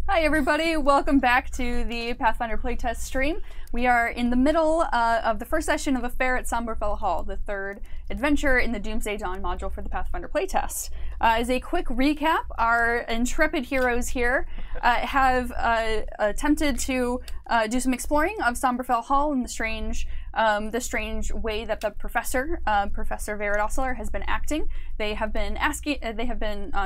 Hi everybody, welcome back to the Pathfinder Playtest stream. We are in the middle of the first session of a fair at Sombrefell Hall, the third adventure in the Doomsday Dawn module for the Pathfinder Playtest. As a quick recap, our intrepid heroes here have attempted to do some exploring of Sombrefell Hall and the strange way that the professor, Professor Veridosler, has been acting. They have been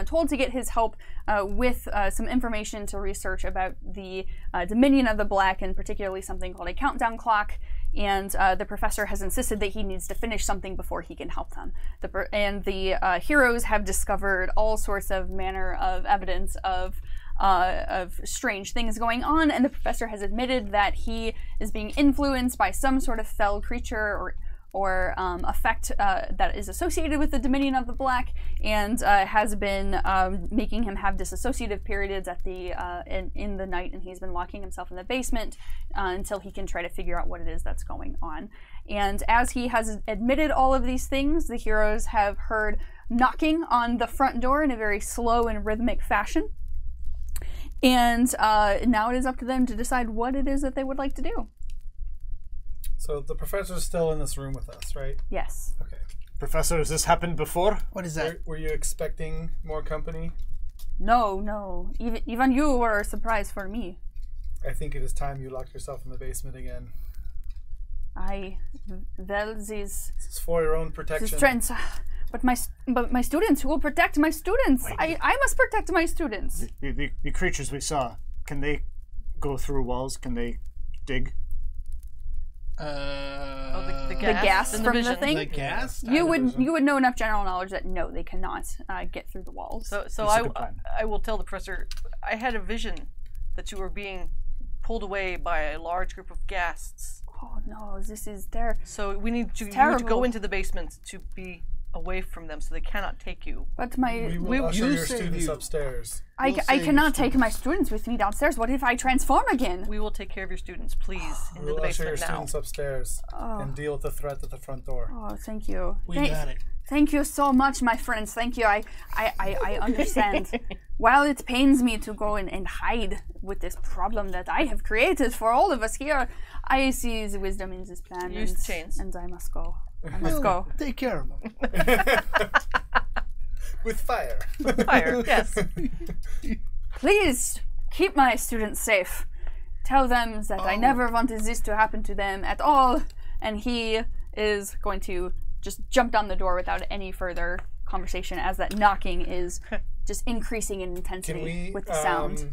told to get his help with some information to research about the Dominion of the Black, and particularly something called a countdown clock. And the professor has insisted that he needs to finish something before he can help them. The heroes have discovered all sorts of manner of evidence of strange things going on, and the professor has admitted that he is being influenced by some sort of fell creature or effect that is associated with the Dominion of the Black, and has been making him have disassociative periods at in the night, and he's been locking himself in the basement until he can try to figure out what it is that's going on. And as he has admitted all of these things, the heroes have heard knocking on the front door in a very slow and rhythmic fashion. And now it is up to them to decide what it is that they would like to do. So the professor's still in this room with us, right? Yes. Okay. Professor, has this happened before? What is that? Were you expecting more company? No. Even you were a surprise for me. I think it is time you locked yourself in the basement again. This is for your own protection. Strengths. But my students, who will protect my students? I must protect my students. The creatures we saw, can they go through walls? Can they dig? The gas from the thing? The gas? You would know enough general knowledge that no, they cannot get through the walls. So I will tell the professor, I had a vision that you were being pulled away by a large group of ghasts. Oh no, this is terrible. So you need to go into the basement to be away from them, so they cannot take you. But we will usher your students upstairs. I cannot take my students with me downstairs. What if I transform again? We will take care of your students, please. Into the basement now. We will usher your students upstairs and deal with the threat at the front door. Oh, thank you. We got it. Thank you so much, my friends. Thank you. I understand. While it pains me to go and hide with this problem that I have created for all of us here, I see the wisdom in this plan. Use the chains. And I must go. Go. Take care of them. With fire. Fire, yes. Please keep my students safe. Tell them that I never wanted this to happen to them at all. And he is going to just jump down the door without any further conversation as that knocking is just increasing in intensity with the sound.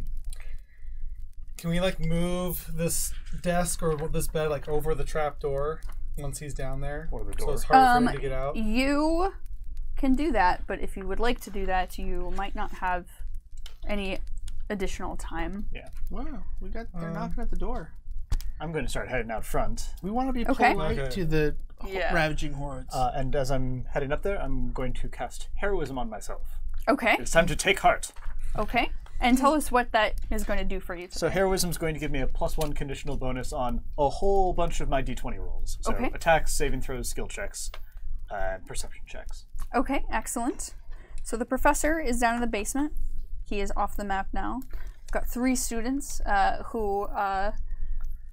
Can we move this desk or this bed over the trap door once he's down there? Or the door. So it's hard for him to get out? You can do that, but if you would like to do that, you might not have any additional time. Yeah. Wow, they're knocking at the door. I'm going to start heading out front. We want to be polite to the ravaging hordes. And as I'm heading up there, I'm going to cast heroism on myself. Okay. It's time to take heart. Okay. And tell us what that is going to do for you today. So heroism is going to give me a +1 conditional bonus on a whole bunch of my d20 rolls. So attacks, saving throws, skill checks, and perception checks. Okay, excellent. So the professor is down in the basement. He is off the map now. We've got 3 students who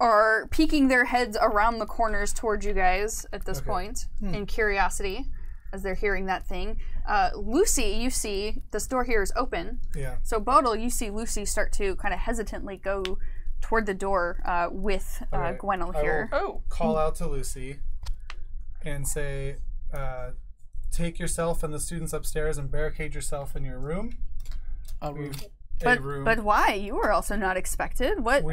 are peeking their heads around the corners towards you guys at this point in curiosity as they're hearing that thing. Lucy, you see this door here is open. Yeah. So Bodil, you see Lucy start to kind of hesitantly go toward the door with Gwenel here. I will call out to Lucy and say, take yourself and the students upstairs and barricade yourself in your room. But why? You were also not expected. What?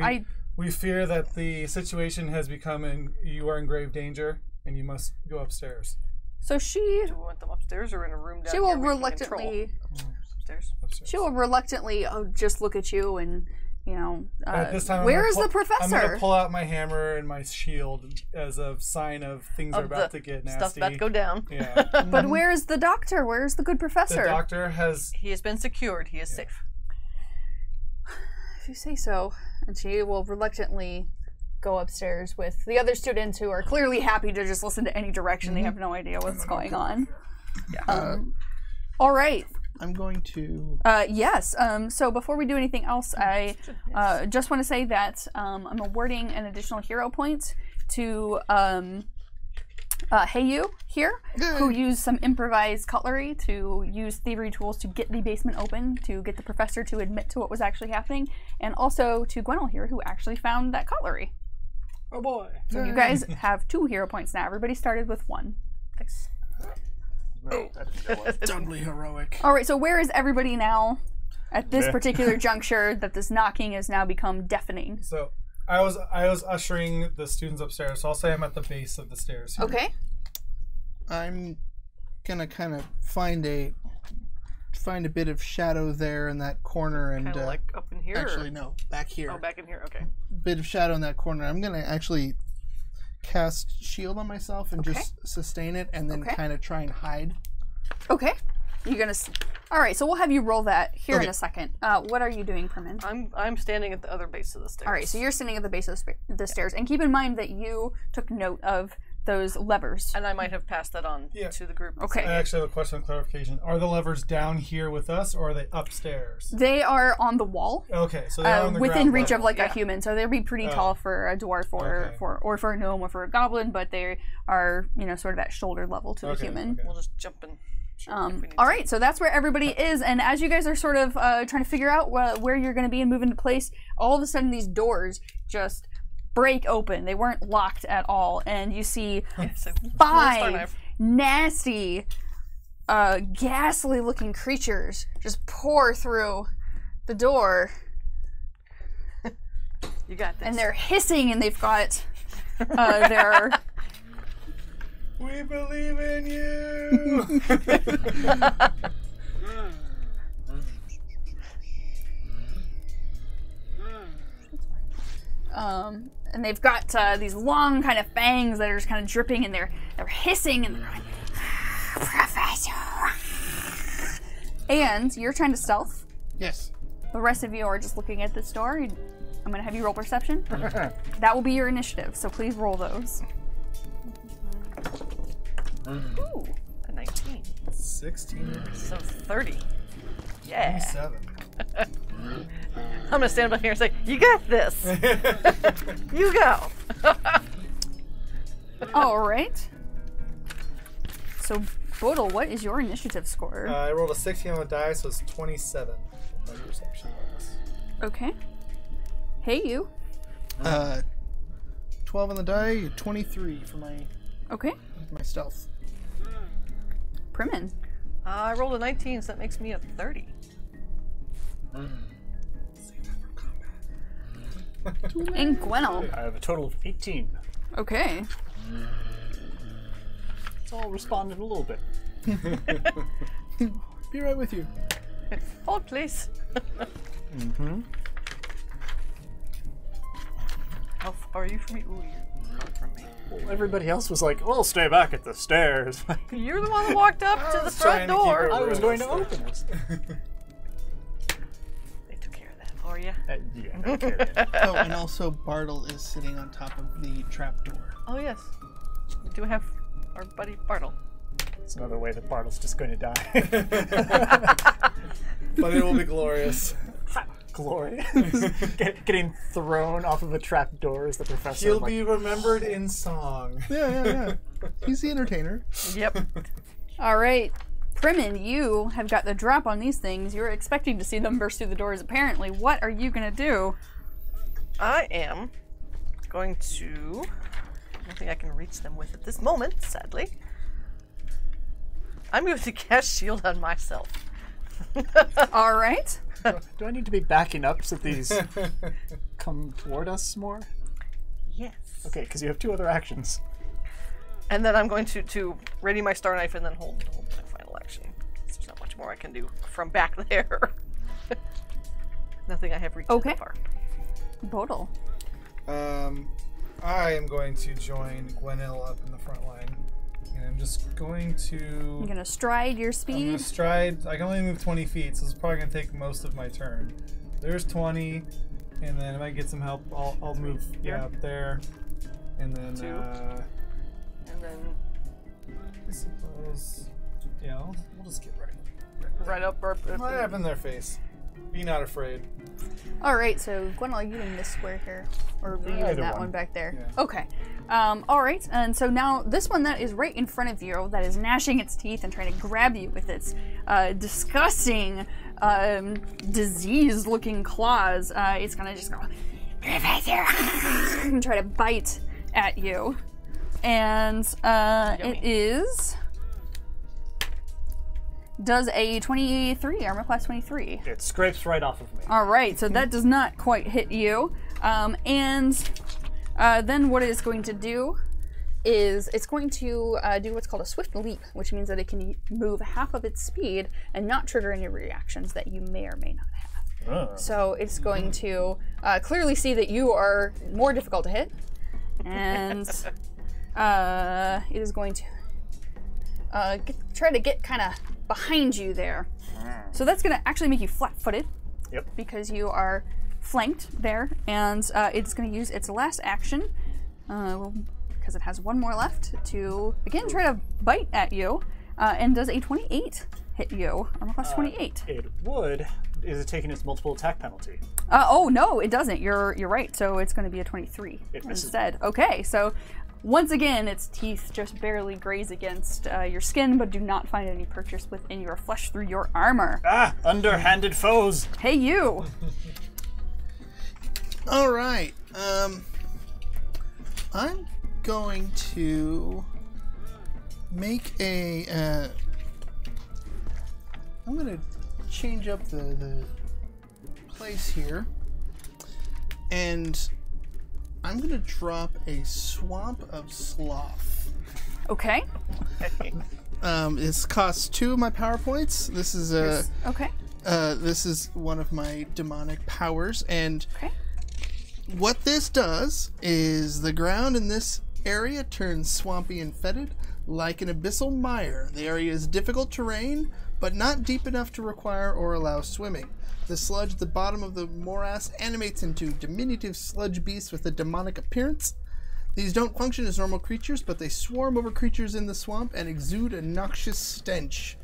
We fear that the situation has become you are in grave danger and you must go upstairs. So she... Do we want them upstairs or in a room down she will reluctantly... Upstairs. She will reluctantly just look at you and, at this time, where is the professor? I'm going to pull out my hammer and my shield as a sign of things are about to get nasty. Stuff's about to go down. Yeah. But where is the doctor? Where is the good professor? The doctor has... He has been secured. He is safe. If you say so. And she will reluctantly go upstairs with the other students who are clearly happy to just listen to any direction. They have no idea what's going on. Yeah. All right. I'm going to. Yes. So before we do anything else, I just want to say that I'm awarding an additional hero point to Heyu here, who used some improvised cutlery to use thievery tools to get the basement open, to get the professor to admit to what was actually happening, and also to Gwenel here, who actually found that cutlery. Oh boy. So you guys have 2 hero points now. Everybody started with 1. Thanks. No, that didn't go well. Doubly heroic. All right, so where is everybody now at this particular juncture that this knocking has now become deafening? So I was ushering the students upstairs, so I'll say I'm at the base of the stairs here. Okay. I'm gonna kind of find a bit of shadow there in that corner, and Kind of like up in here? actually no, back here. Oh, back in here. Okay. Bit of shadow in that corner. I'm gonna actually cast shield on myself and just sustain it, and then kind of try and hide. Okay. You're gonna. All right. So we'll have you roll that here in a second. What are you doing, Permin? I'm standing at the other base of the stairs. All right. So you're standing at the base of the stairs, and keep in mind that you took note of those levers. And I might have passed that on to the group. Okay. I actually have a question of clarification. Are the levers down here with us, or are they upstairs? They are on the wall. Okay, so they're on the within ground reach level. of like a human, so they'd be pretty tall for a dwarf or for a gnome or for a goblin, but they are sort of at shoulder level to the human. We'll just jump in. All right, so that's where everybody is, and as you guys are sort of trying to figure out where you're going to be and move into place, all of a sudden these doors just break open. They weren't locked at all, and you see 5 nasty, ghastly-looking creatures just pour through the door. You got this. And they're hissing, and they've got their... We believe in you! And they've got these long kind of fangs that are just kind of dripping, and they're hissing, and they're like, Professor! And you're trying to stealth. Yes. The rest of you are just looking at this door. I'm going to have you roll perception. That will be your initiative, so please roll those. Ooh, a 19. 16. So 30. Yeah. 27. I'm gonna stand up here and say, "You got this. You go." All right. So, Bodil, what is your initiative score? I rolled a 16 on the die, so it's 27. My perception bonus. Okay. Hey, you. 12 on the die, 23 for my stealth. Primin. I rolled a 19, so that makes me a 30. And Gwenel. I have a total of 18. Okay. It's all responded a little bit. Be right with you. Hold, please. How far are you from me? Ooh, you're far from me. Well, everybody else was like, "We'll stay back at the stairs." You're the one that walked up to the front door. I was going to open it. They took care of that for you. Yeah, no kidding. Oh, and also Bartle is sitting on top of the trapdoor. Oh yes, we do have our buddy Bartle. It's another way that Bartle's just going to die. But it will be glorious. Glory. Getting thrown off of a trapdoor as the professor. He'll be remembered in song. Yeah. He's the entertainer. Yep. All right. Primin, you have got the drop on these things. You're expecting to see them burst through the doors, apparently. What are you going to do? I am going to... I don't think I can reach them with at this moment, sadly. I'm going to cast shield on myself. All right. Do I need to be backing up so that these come toward us more? Yes. Okay, because you have 2 other actions. And then I'm going to ready my star knife and then hold my final action. There's not much more I can do from back there. Nothing I have reached so far. Bodil. I am going to join Gwenel up in the front line. And I'm just going to... You're going to stride your speed? I'm going to stride. I can only move 20 feet, so it's probably going to take most of my turn. There's 20, and then if I get some help, I'll move up there. And then... 2. And then... I suppose... Yeah, we'll just get right Right up. Right up in their face. Be not afraid. All right, so Gwen, are you in this square here, or are you in that one back there? Yeah. Okay. All right, and so now this one that is right in front of you, that is gnashing its teeth and trying to grab you with its disgusting, diseased-looking claws. It's gonna just go and try to bite at you, and it does a 23 armor class 23. It scrapes right off of me. All right, so that does not quite hit you. And then what it is going to do is it's going to do what's called a swift leap, which means that it can move half of its speed and not trigger any reactions that you may or may not have. So it's going to clearly see that you are more difficult to hit, and it is going to try to get kind of behind you there. So that's going to actually make you flat-footed. Yep. Because you are flanked there, and it's going to use its last action, because it has one more left, to again try to bite at you, and does a 28 hit you? Armor class 28. It would. Is it taking its multiple attack penalty? Oh no, it doesn't. You're right. So it's going to be a 23 It misses. instead. Okay, so once again, its teeth just barely graze against your skin, but do not find any purchase within your flesh through your armor. Ah, underhanded foes. Hey, you! All right. I'm going to make a. I'm going to change up the place here, and I'm going to drop a Swamp of Sloth. Okay. This costs 2 of my power points. This is Okay. this is one of my demonic powers, and Okay. what this does is the ground in this area turns swampy and fetid, like an abyssal mire. The area is difficult terrain, but not deep enough to require or allow swimming. The sludge at the bottom of the morass animates into diminutive sludge beasts with a demonic appearance. These don't function as normal creatures, but they swarm over creatures in the swamp and exude a noxious stench.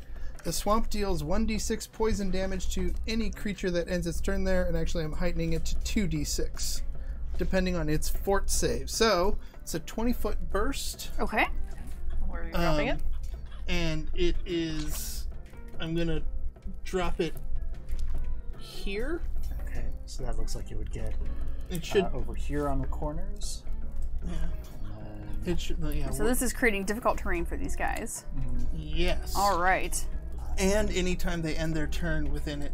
The swamp deals 1d6 poison damage to any creature that ends its turn there, and actually I'm heightening it to 2d6, depending on its fort save. So, it's a 20-foot burst. Okay. Where are you dropping it? And it is... I'm going to drop it here. Okay, so that looks like it would get It should... over here on the corners. It should... Yeah, So this is creating difficult terrain for these guys. yes. All right. And anytime they end their turn within it,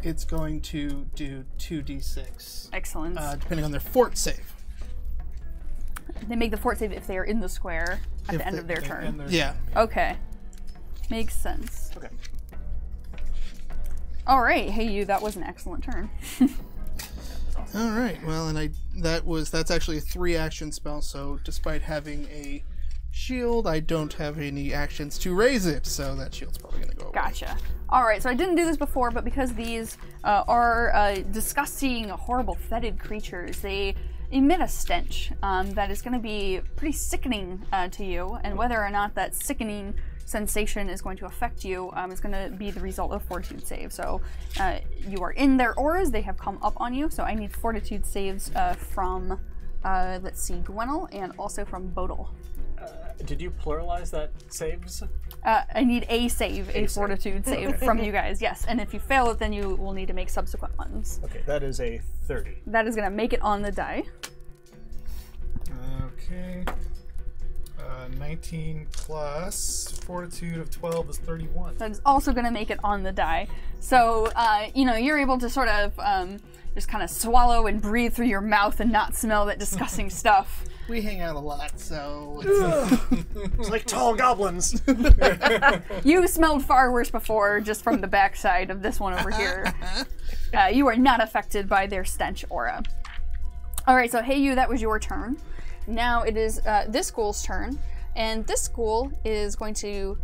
it's going to do 2d6. Excellent. Depending on their fort save. They make the fort save if they are in the square at the end of their turn. Yeah. Okay. Makes sense. Okay. All right. Hey, you. That was an excellent turn. All right. Well, and that's actually a 3-action spell. So despite having a shield, I don't have any actions to raise it. So that shield's probably gonna go away. Gotcha. All right. So I didn't do this before, but because these are disgusting, horrible, fetid creatures, they emit a stench that is going to be pretty sickening to you, and whether or not that sickening sensation is going to affect you is going to be the result of fortitude save. So you are in their auras, they have come up on you, so I need fortitude saves from, let's see, Gwennel, and also from Bodil. Did you pluralize that saves? I need a save, a fortitude save from you guys, yes, and if you fail it, then you will need to make subsequent ones. Okay, that is a 30. That is going to make it on the die. Okay. 19 plus fortitude of 12 is 31. That is also going to make it on the die. So, you're able to sort of just kind of swallow and breathe through your mouth and not smell that disgusting stuff. We hang out a lot, so It's like tall goblins. You smelled far worse before, just from the backside of this one over here. You are not affected by their stench aura. All right, so hey you, that was your turn. Now it is this ghoul's turn, and this ghoul is going to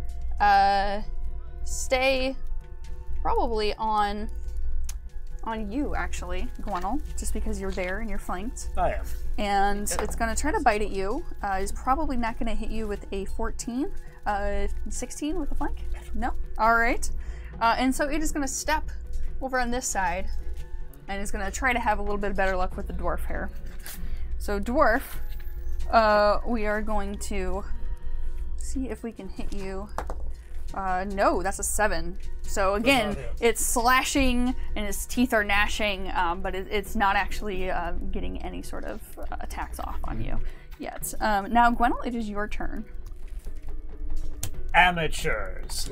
stay probably on you, actually, Gwennel, just because you're there and you're flanked. I am. And it's going to try to bite at you. It's probably not going to hit you with a 14. 16 with a flank? No? All right. And so it is going to step over on this side, and is going to try to have a little bit better luck with the dwarf here. So dwarf, we are going to see if we can hit you. No, that's a 7. So again, it's slashing and his teeth are gnashing, but it's not actually getting any sort of attacks off on you yet. Now, Gwendolyn, it is your turn. Amateurs.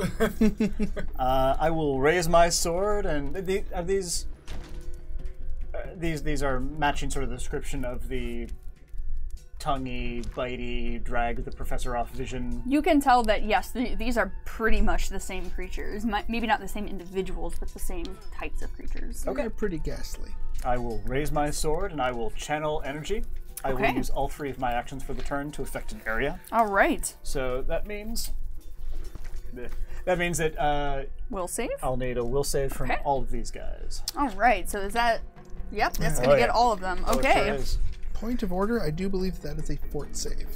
I will raise my sword, and these are matching sort of the description of the tonguey, bitey, drag the professor off vision. You can tell that, yes, these are pretty much the same creatures. Maybe not the same individuals, but the same types of creatures. Okay. They're pretty ghastly. I will raise my sword and I will channel energy. I will use all 3 of my actions for the turn to affect an area. All right. So that means that will save? I'll need a will save from all of these guys. All right. So is that... Yep, that's going to get all of them. Okay. Sure is. Point of order, I do believe that is a fort save.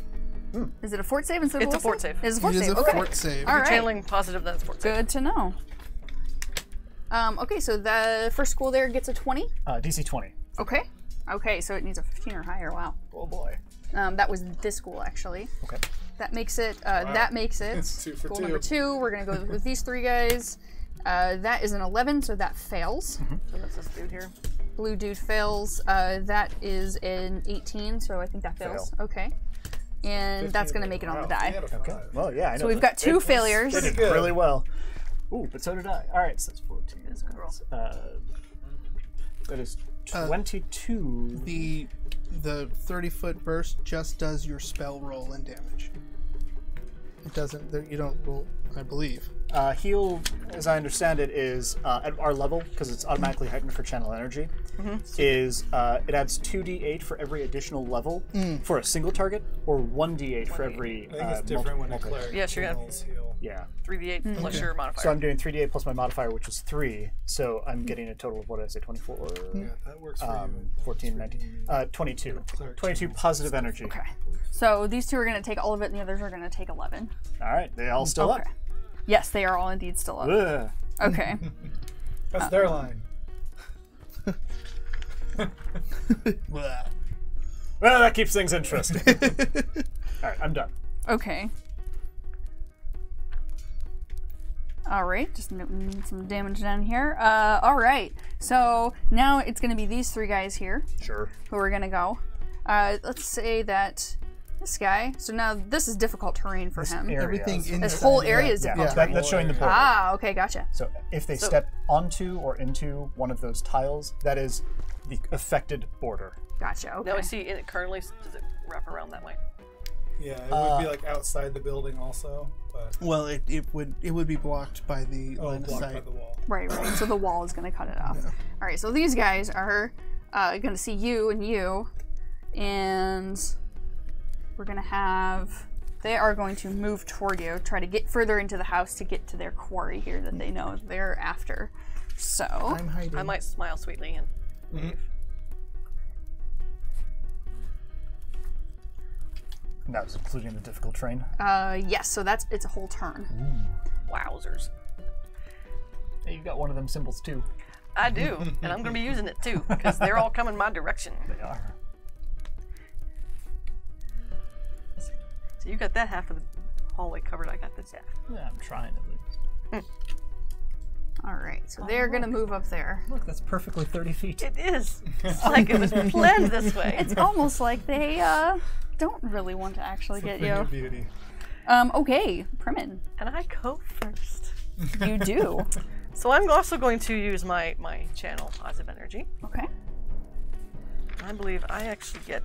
Is it a fort save instead of It's a fort save. It's a fort It is save. a Okay. fort save. All right. Channeling positive, then it's fort save. Good to know. Okay, so the first school there gets a 20. DC 20. Okay. Okay, so it needs a 15 or higher. Wow. Oh boy. That was this school actually. Okay. That makes it. That makes it. It's 2 for School 2. number 2. We're gonna go with these 3 guys. That is an 11, so that fails. So that's this dude here. Blue dude fails. That is an 18, so I think that fails. Okay. And that's gonna make it on the die. Okay. Well, yeah. I know So we've got 2 failures. They did really well. Ooh, but so did I. All right, so that's 14. That's a good roll. That is 22. The 30-foot burst just does your spell roll and damage. It doesn't. You don't roll, I believe. Heal, as I understand it, is at our level, because it's automatically heightened for channel energy, is it adds 2d8 for every additional level for a single target, or 1d8 for every I think it's different when a multiple. cleric Yes, you're gonna- channels heal. Yeah. 3d8 plus your modifier. So I'm doing 3d8 plus my modifier, which is 3, so I'm getting a total of, what did I say, 24? Yeah, that works for you. 14, 19, 22. 22 positive energy. Okay. So these 2 are gonna take all of it, and the others are gonna take 11. All right, they all still up. Yes, they are all indeed still up. Ugh. Okay. That's their line. Blah. Well, that keeps things interesting. All right, I'm done. Okay. All right, just noting some damage down here. All right, so now it's going to be these 3 guys here Sure. who are going to go. Let's say that this guy. So now this is difficult terrain for him. Everything in This whole area is Yeah, difficult terrain. that's showing the border. Ah, okay, gotcha. So if they step onto or into one of those tiles, that is the affected border. Gotcha. Okay. Now I see it currently, does it wrap around that way? Yeah, it would be like outside the building also, but Well, it would be blocked by the line of blocked by sight. the wall. Right. So the wall is going to cut it off. All right. So these guys are going to see you, and we're going to have. They are going to move toward you, try to get further into the house to get to their quarry here that they know they're after. So I'm hiding. I might smile sweetly and leave. And that was including the difficult terrain. yes. So it's a whole turn. Wowzers. Hey, you got one of them symbols too. I do, and I'm going to be using it too, because they're all coming my direction. They are. So you got that half of the hallway covered, I got this half. Yeah, I'm trying at least. All right. So they're going to move up there. Look, that's perfectly 30 feet. It is. It's like it was planned this way. It's almost like they don't really want to actually get Thing of you. beauty. Okay, Primin, And I go first. you do. So I'm also going to use my channel positive energy. Okay. I believe I actually get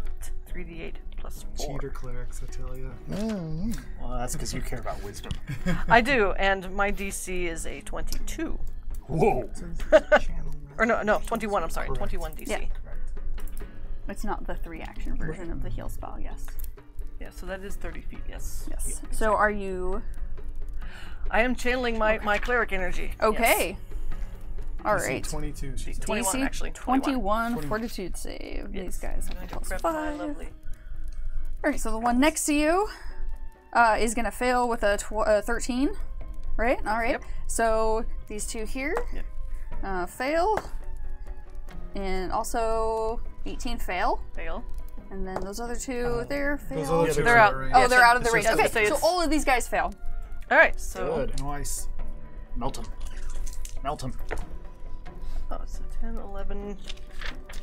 3d8 plus 4. Cheater clerics, I tell you. Oh, Well, that's because you care about wisdom. I do, and my DC is a 22. Whoa! Or no, 21, I'm sorry, 21 DC. Yeah. It's not the 3-action version of the heal spell, yes. Yeah, so that is 30 feet, yes. Yes. So are you... I am channeling my cleric energy. Okay. All DC right. 22. She said. 21, DC actually. 21. fortitude save. Yes. These guys I'm have a going to plus prep my 5. lovely. All right, so the one next to you is going to fail with a 13. right? All right. Yep. So these two here fail. And also 18 fail. Fail. And then those other two there fail. Those other two they're are out. right. Oh, Yeah, they're out of the it's range. just- Okay, say so it's- all of these guys fail. All right, so Good. Nice. Melt him. Melt him. so 10, 11.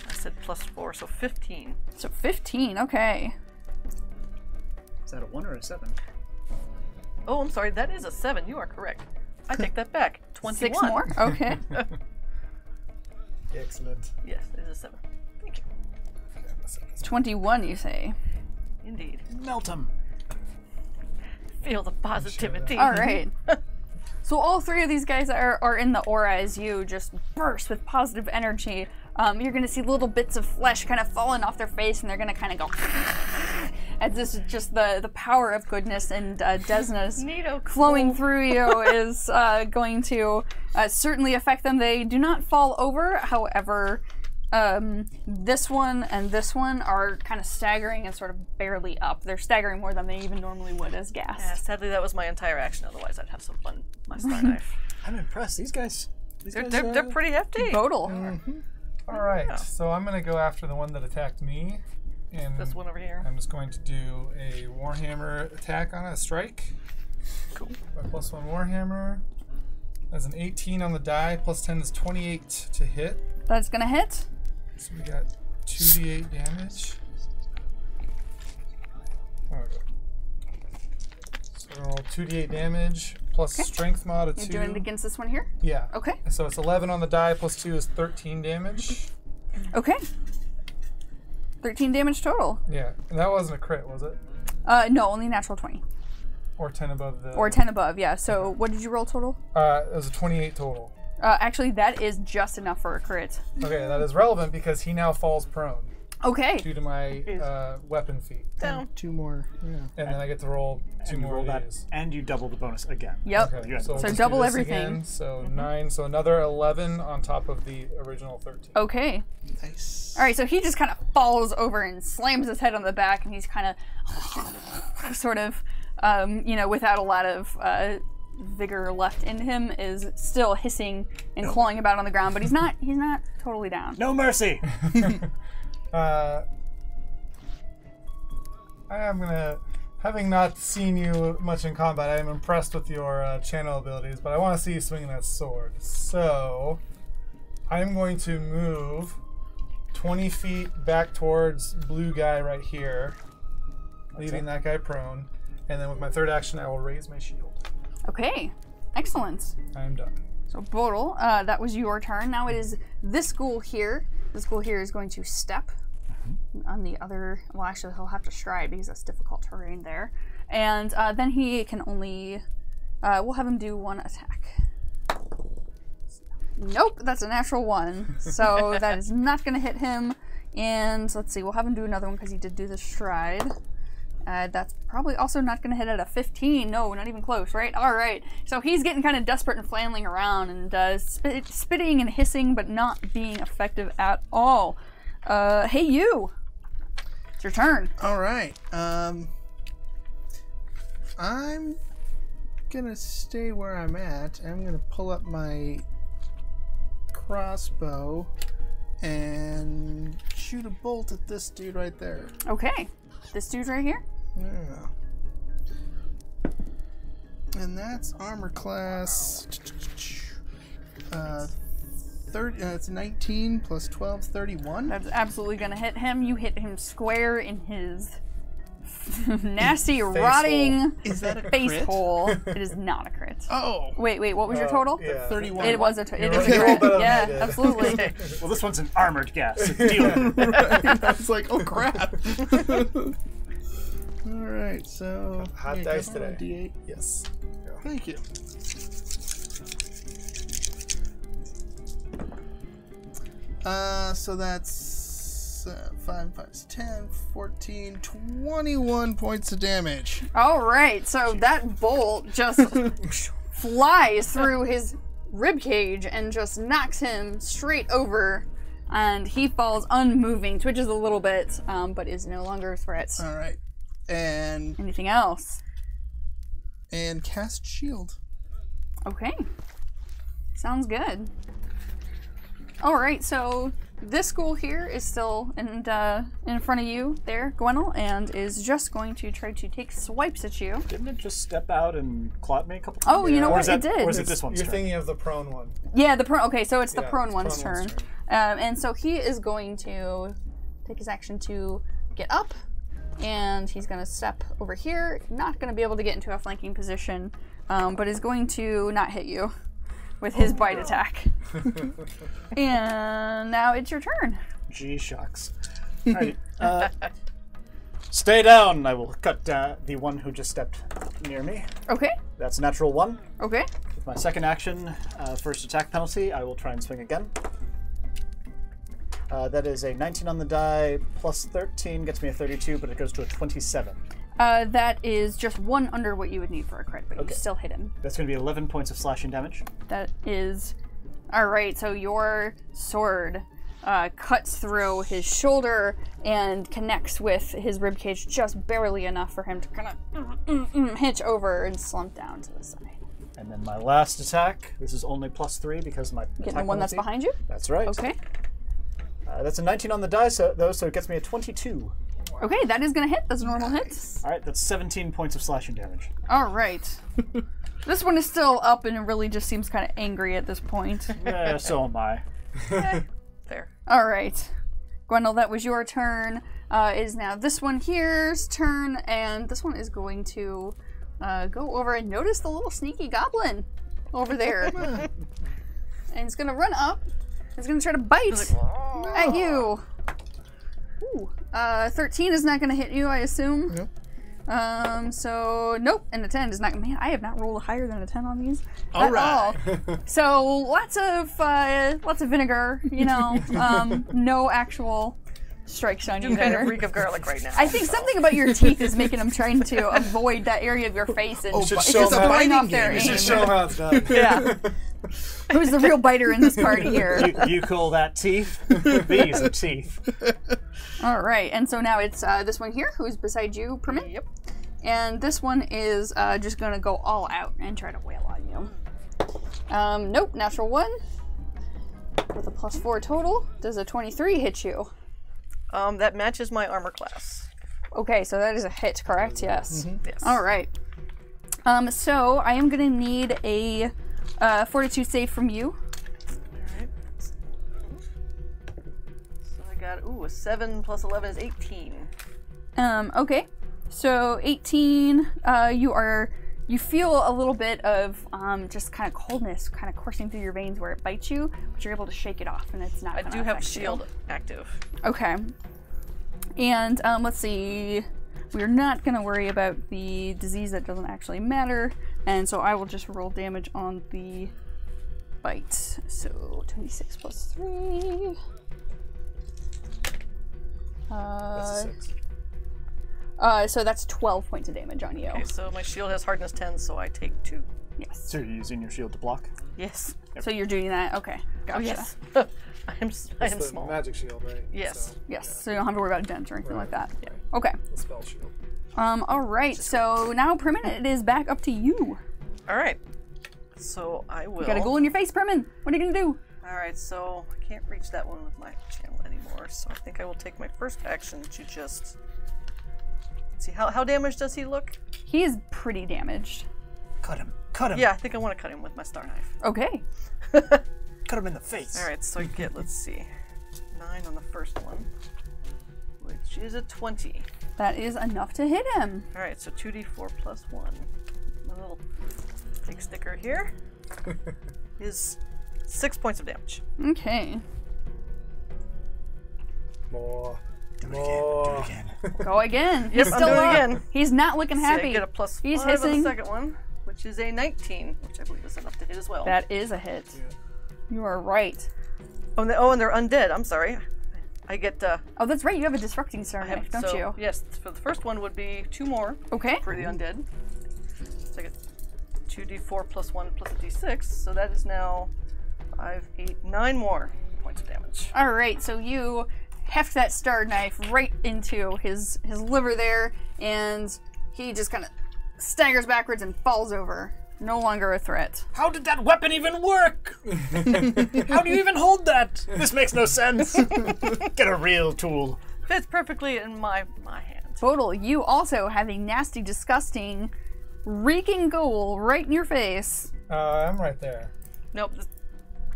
I said +4, so 15. So 15, okay. Is that a 1 or a 7? Oh, I'm sorry. That is a 7. You are correct. I take that back. 21. 6 more? Okay. Excellent. Yes, it is a 7. Thank you. 21, you say. Indeed. Melt him. Feel the positivity. All right. So all three of these guys are in the aura as you just burst with positive energy. You're going to see little bits of flesh kind of falling off their face, and they're going to kind of go... As this is just the power of goodness, and Desna's Neato. flowing through you is going to certainly affect them. They do not fall over, however, this one and this one are kind of staggering and sort of barely up. They're staggering more than they even normally would as gas. Yeah, sadly, that was my entire action. Otherwise, I'd have some fun with my star knife. I'm impressed. These guys. They're pretty hefty. Total. All right, Yeah. so I'm going to go after the one that attacked me. And This one over here. I'm just going to do a Warhammer attack on a strike. Cool. My +1 Warhammer. That's an 18 on the die. +10 is 28 to hit. That's going to hit. So we got 2d8 damage. Okay. So roll 2d8 damage plus strength mod of 2. You're doing it against this one here? Yeah. Okay. So it's 11 on the die plus 2 is 13 damage. Okay. 13 damage total. Yeah. And that wasn't a crit, was it? No, only natural 20. Or 10 above the... Or 10 above, yeah. So what did you roll total? It was a 28 total. Actually, that is just enough for a crit. Okay, that is relevant because he now falls prone Okay. due to my weapon feat. Down. 2 more. Yeah. And then I get to roll 2 And you more roll of that, these. and you double the bonus again. Yep. Okay, Yeah. so, So we'll just double do this everything. Again. So 9, so another 11 on top of the original 13. Okay. Nice. All right, so he just kind of falls over and slams his head on the back, and he's kind of sort of, without a lot of vigor left in him, is still hissing and clawing about on the ground, but he's not totally down. No mercy. I am gonna, having not seen you much in combat, I am impressed with your channel abilities, but I want to see you swinging that sword. So I'm going to move 20 feet back towards blue guy right here, leaving that guy prone, and then with my third action, I will raise my shield. Okay, excellent. I am done. So Bodil, that was your turn. Now it is this ghoul here. This ghoul here is going to step on the other. Well, actually, he'll have to stride because that's difficult terrain there. And then he can only. We'll have him do 1 attack. Nope, that's a natural 1. So that is not going to hit him. And let's see, we'll have him do another one because he did do the stride. That's probably also not going to hit at a 15. No, not even close, right? All right. So he's getting kind of desperate and flailing around and spitting and hissing, but not being effective at all. Hey, you. It's your turn. All right. I'm gonna stay where I'm at. I'm gonna pull up my crossbow and shoot a bolt at this dude right there. Okay. This dude right here? Yeah. And that's armor class 30, it's 19 plus 12, 31. That's absolutely going to hit him. You hit him square in his nasty, rotting Is that a face crit? hole. It is not a crit. Oh, Wait, what was your total? Yeah. 31. It was a it is a You rolled crit. better than I Yeah, did. absolutely. Well, this one's an armored gas. Deal. I was like, oh crap. All right, so Hot yeah, dice go on, today. D8. Yes. Thank you. So that's 5, 5, 10, 14, 21 points of damage. All right, so that bolt just flies through his rib cage and just knocks him straight over, and he falls unmoving, twitches a little bit, but is no longer a threat. All right, and Anything else? cast shield. Okay. Sounds good. Alright, so this ghoul here is still in front of you there, Gwendol, and is just going to try to take swipes at you. Didn't it just step out and clap me a couple times? Oh, you know what? It did. Or is it this one's You're turn? thinking of the prone one. Yeah, the prone. Okay, so it's the prone it's one's turn. And so he is going to take his action to get up, and he's going to step over here. Not going to be able to get into a flanking position, but is going to not hit you with his bite attack. And now it's your turn. Gee shucks. Alright. Stay down. I will cut the one who just stepped near me. Okay. That's a natural 1. Okay. With my second action, first attack penalty, I will try and swing again. That is a 19 on the die, plus 13 gets me a 32, but it goes to a 27. That is just 1 under what you would need for a crit, but you still hit him. That's going to be 11 points of slashing damage. That is... Alright, so your sword cuts through his shoulder and connects with his ribcage just barely enough for him to kind of hitch over and slump down to the side. And then my last attack, this is only plus 3 because my Getting attack the one that's penalty. behind you? That's right. Okay. That's a 19 on the die, so it gets me a 22. Okay, that is going to hit. That's a normal hit. Alright, that's 17 points of slashing damage. Alright. This one is still up and it really just seems kind of angry at this point. Yeah, so am I. Fair. Alright. Gwendol, that was your turn. It is now this one here's turn, and this one is going to go over and notice the little sneaky goblin over there. And it's going to run up. It's going to try to bite at you. Ooh. 13 is not going to hit you, I assume. Yep. So nope, and a 10 is not. Man, I have not rolled higher than a 10 on these. All at right. all. So lots of vinegar. You know, no actual strikes on you You kind there. of reek of garlic right now. I think something about your teeth is making them trying to avoid that area of your face, and Oh, it's but just it's a throwing biting off their game. aim. Just show how it's done. Yeah. Who's the real biter in this party here? You call that teeth? These are teeth. All right, and so now it's this one here, who's beside you, Permit. Yep. And this one is just gonna go all out and try to wail on you. Nope, natural 1 with a +4 total. Does a 23 hit you? That matches my armor class. Okay, so that is a hit, correct? Yes. Yes. All right. So I am gonna need a fortitude save from you. Alright. So I got, a 7 plus 11 is 18. Okay. So 18, you feel a little bit of just kind of coldness kind of coursing through your veins where it bites you, but you're able to shake it off, and it's not I gonna do have affect you. shield active. Okay. And let's see. We're not going to worry about the disease that doesn't actually matter, and so I will just roll damage on the bite. So 26 plus 3. That's a 6. So that's 12 points of damage on you. Okay, so my shield has hardness 10, so I take 2. Yes. So you're using your shield to block? Yes. So you're doing that. Okay. Gotcha. Oh, yes. I am It's the small. magic shield, right? Yes. So, Yes. So you don't have to worry about dents or anything like that. Yeah. Okay. the spell shield. All right. So now, Permin, it is back up to you. All right. So I will. You got a ghoul in your face, Permin. What are you gonna do? All right. So I can't reach that one with my channel anymore. So I think I will take my first action to just. Let's see. How damaged does he look? He is pretty damaged. Cut him. Cut him. Yeah, I think I want to cut him with my star knife. Okay. Cut him in the face. All right. So I get. Let's see. 9 on the first one, which is a 20. That is enough to hit him. All right. So 2d4 plus 1. My little tick sticker here is 6 points of damage. Okay. More. Do More. it again. Go again. Yep, He's I'm still doing it up. again. He's not looking So happy. I get a plus He's 5 on hissing. the second one, which is a 19, which I believe is enough to hit as well. That is a hit. You are right. And they're undead. I'm sorry. I get. Oh, that's right. You have a disrupting star I have, knife, don't so, you? Yes. For the first one would be 2 more Okay. for the undead. So I get 2d4 plus 1 plus a d6. So that is now 5, 8, 9 more points of damage. All right. So you heft that star knife right into his liver there, and he just kind of staggers backwards and falls over. No longer a threat. How did that weapon even work? How do you even hold that? This makes no sense. Get a real tool. Fits perfectly in my hands. Bodil, you also have a nasty, disgusting, reeking ghoul right in your face. I'm right there. Nope.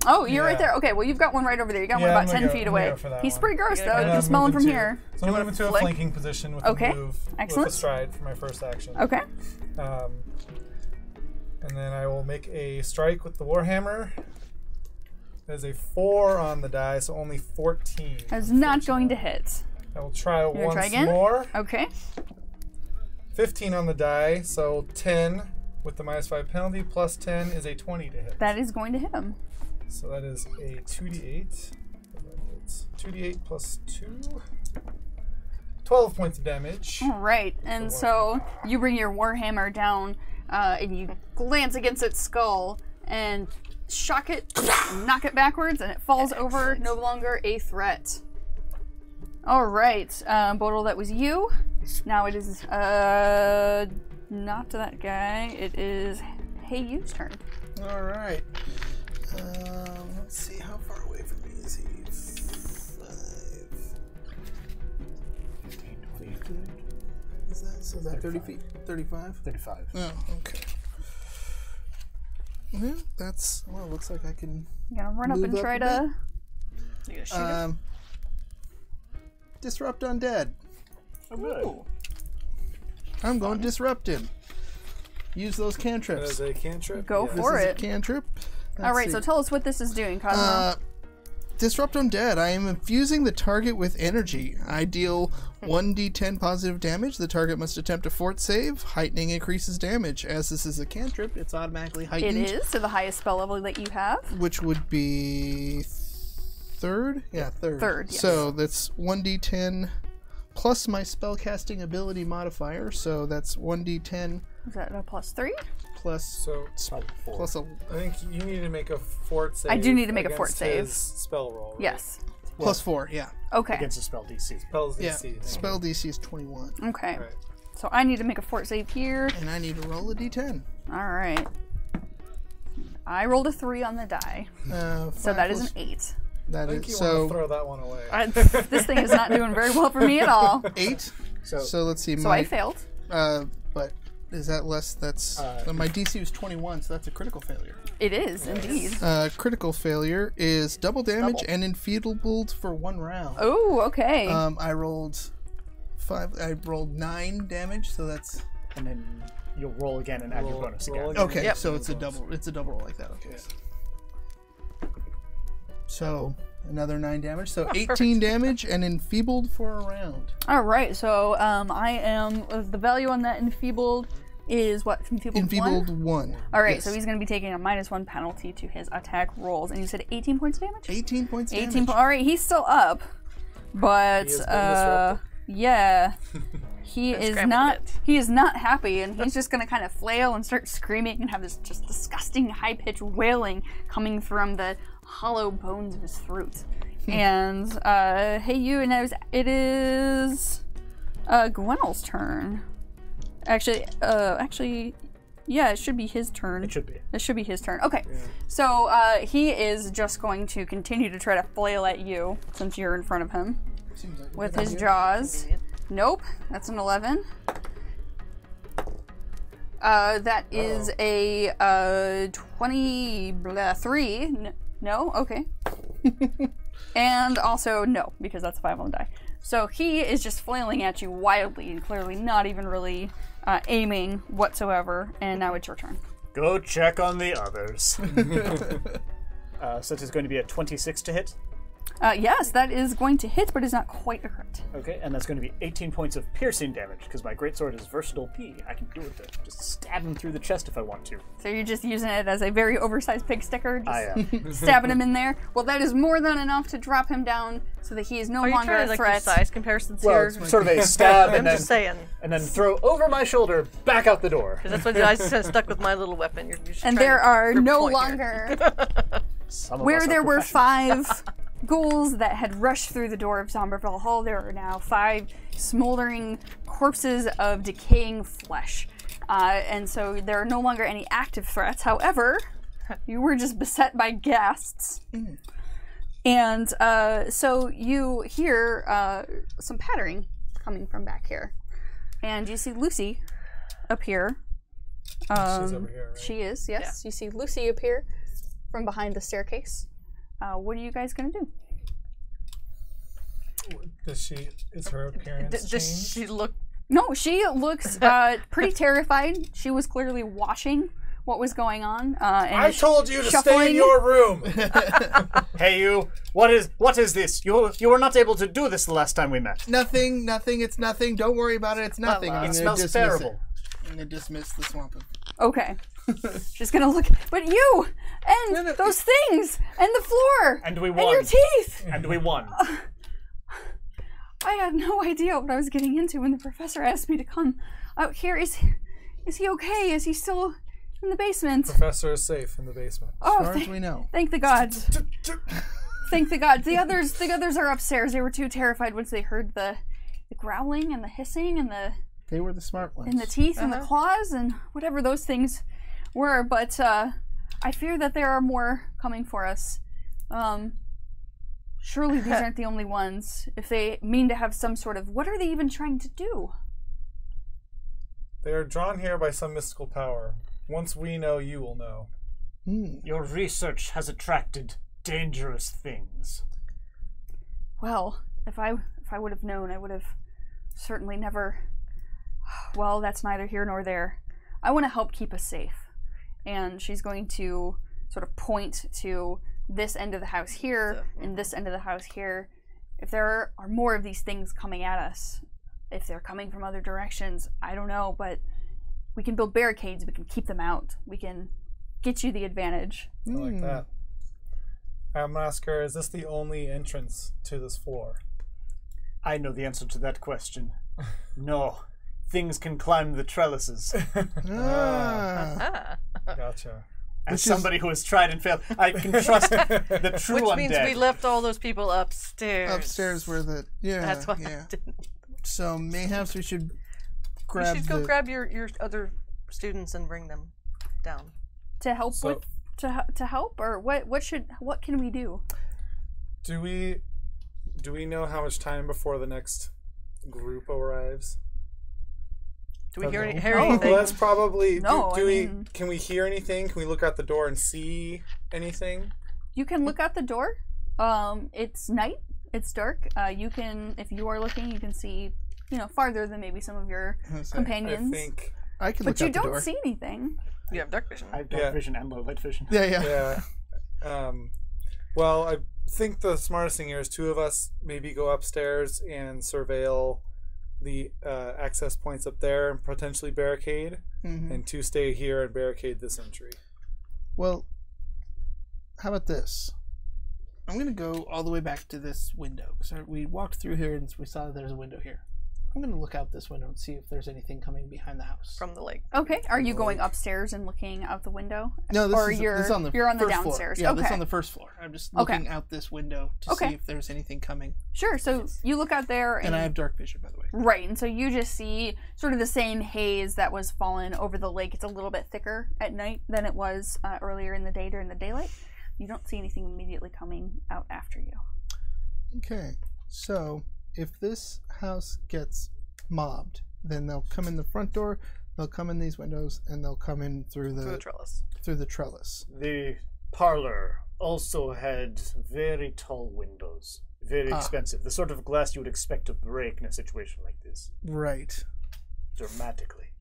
Oh, you're right Yeah. there. Okay, well, you've got one right over there. You got one Yeah, about I'm 10 gonna feet go away. for that He's one. pretty gross, though. And You I'm can smell him from moving here. So I'm moving to a flick? flanking position with Okay. a move. Excellent. With a stride for my first action. Okay. And then I will make a strike with the Warhammer. There's a 4 on the die, so only 14. That's not going to hit. I will try gonna once try again? more. Okay. 15 on the die, so 10 with the -5 penalty, plus 10 is a 20 to hit. That is going to hit him. So that is a 2d8. It's 2d8 plus 2. 12 points of damage. All right, and so you bring your warhammer down, and you glance against its skull and shock it, knock it backwards, and it falls over, no longer a threat. All right, Bodil, that was you. Now it is not to that guy. It is Hey-You's turn. All right. Let's see, how far away from me is he? 5. 15, 20. Is that, so that 30 feet? 35? 35. Oh, okay. Well, that's, well, it looks like I can You gonna run up Move and up try a to... You gonna shoot him? disrupt undead. Ooh. I'm going to disrupt him. Use those That cantrips. is a cantrip. Go Yes. for This is a it. cantrip. All right, Let's so see. tell us what this is doing, Cosmo. Disrupt undead. I am infusing the target with energy. I deal 1d10 positive damage. The target must attempt a fort save. Heightening increases damage. As this is a cantrip, it's automatically It heightened. is to the highest spell level that you have. Which would be third? Yeah, third. Third, yes. So that's 1d10 plus my spellcasting ability modifier. So that's 1d10 Is that a +3? plus So plus a I think you need to make a fort save. I do need to make a fort against save. his spell roll. Right? Yes. plus 4. Yeah. Okay. Against a spell DC. Spells Yeah. DC. thank Spell DC is 21, Okay. you. Right. So I need to make a fort save here. and I need to roll a d10. All right. I rolled a 3 on the die, so 5 that is plus- an 8. That I think is you so want to throw that one away. This thing is not doing very well for me at all. 8. So, So let's see. So I failed. But is that less? That's my DC was 21, so that's a critical failure. It is indeed. Critical failure is double damage Double. and enfeebled for 1 round. Oh, okay. I rolled 5. I rolled 9 damage, so that's and then you'll roll again and add your bonus roll again. again. okay. Yep. So it's a double. It's a double roll like that. Okay. So another 9 damage. So 18 damage and enfeebled for a round. All right. So I am. The value on that enfeebled is what? Enfeebled, Enfeebled 1? 1. All right. Yes. So he's going to be taking a -1 penalty to his attack rolls, and you said 18 points of damage. 18 points damage. 18. All right. He's still up, but He has been disrupted. yeah. He is scrambled not. it. He is not happy, and he's just gonna kind of flail and start screaming and have this just disgusting high-pitched wailing coming from the hollow bones of his throat. And hey, you, and it is Gwynel's turn. Actually, yeah, it should be his turn. It should be. It should be his turn. Okay, so he is just going to continue to try to flail at you since you're in front of him Seems like a with good his idea. jaws. Nope, that's an 11. That is a 23. No, okay. And also no, because that's a 5 on the die. So he is just flailing at you wildly and clearly not even really aiming whatsoever. And now it's your turn. Go check on the others. So it's going to be a 26 to hit. Yes, that is going to hit, but is not quite a crit. Okay, and that's going to be 18 points of piercing damage, because my greatsword is versatile P. I can do it to just stab him through the chest if I want to. So you're just using it as a very oversized pig sticker, just I am. stabbing him in there. Well, that is more than enough to drop him down so that he is no Are you longer trying a to like do threat. size comparisons Well, here? it's sort of a stab I'm just saying. and then throw over my shoulder back out the door. Because that's what I just stuck with my little weapon. You're just And trying there to are prove a no point here. longer Some of where us are there were professionals. 5 ghouls that had rushed through the door of Sombrefell Hall. There are now 5 smoldering corpses of decaying flesh. and so there are no longer any active threats. However, you were just beset by ghasts. And so you hear some pattering coming from back here. And you see Lucy appear. She's over here, right? She is, yes. Yeah. You see Lucy appear from behind the staircase. What are you guys going to do? Is her appearance Does she look... No, she looks pretty terrified. She was clearly watching what was going on. And I told you to stay in your room. Hey, you! What is this? You were not able to do this the last time we met. Nothing. It's nothing. Don't worry about it. It's nothing. It smells terrible. I'm gonna dismiss the swamp. Okay. She's gonna look, but you and those things and the floor and we won. And your teeth and we won. I had no idea what I was getting into when the professor asked me to come out here. Is he okay? Is he still in the basement? Professor is safe in the basement. Oh, as far as we know. Thank the gods. Thank the gods. The others are upstairs. They were too terrified once they heard the growling and the hissing and the... They were the smart ones. And the teeth and the claws and whatever those things were. But I fear that there are more coming for us. Surely these aren't the only ones. If they mean to have some sort of... What are they even trying to do? They are drawn here by some mystical power. Once we know, you will know. Your research has attracted dangerous things. Well, if I would have known, I would have certainly never... Well, that's neither here nor there. I want to help keep us safe. And she's going to sort of point to this end of the house here and this end of the house here. If there are more of these things coming at us, if they're coming from other directions, I don't know, but we can build barricades, we can keep them out, we can get you the advantage. I like that. I'm gonna ask her, is this the only entrance to this floor? I know the answer to that question. No. Things can climb the trellises. Gotcha. As somebody who has tried and failed, I can trust the true undead. Which means we left all those people upstairs. Upstairs where the... Yeah, that's why yeah. I didn't. So mayhaps we should grab We should go grab your other students and bring them down. To help with... To help? Or what can we do? Do we know how much time before the next group arrives? Do we hear anything? Well, that's probably... No, Can we hear anything? Can we look out the door and see anything? You can look out the door. It's night. It's dark. You can, if you are looking, you can see, farther than maybe some of your companions. I think I can look out the door. But you don't see anything. You have dark vision. I have dark vision and low light vision. Yeah. Well, I think the smartest thing here is two of us maybe go upstairs and surveil the access points up there and potentially barricade, and two stay here and barricade this entry. Well, how about this? I'm going to go all the way back to this window. So we walked through here and we saw that there's a window here. I'm going to look out this window and see if there's anything coming behind the house. From the lake. Okay. Are you going upstairs and looking out the window? No, this is on the you're on the first downstairs. Floor. Yeah, okay. this is on the first floor. I'm just looking out this window to see if there's anything coming. Sure. So you look out there. And I have dark vision, by the way. Right. And so you just see sort of the same haze that was fallen over the lake. It's a little bit thicker at night than it was earlier in the day during the daylight. You don't see anything immediately coming out after you. Okay. So if this house gets mobbed, then they'll come in the front door, they'll come in these windows, and they'll come in through the trellis. Through the trellis. The parlor also had very tall windows, very expensive. The sort of glass you would expect to break in a situation like this. Right. Dramatically.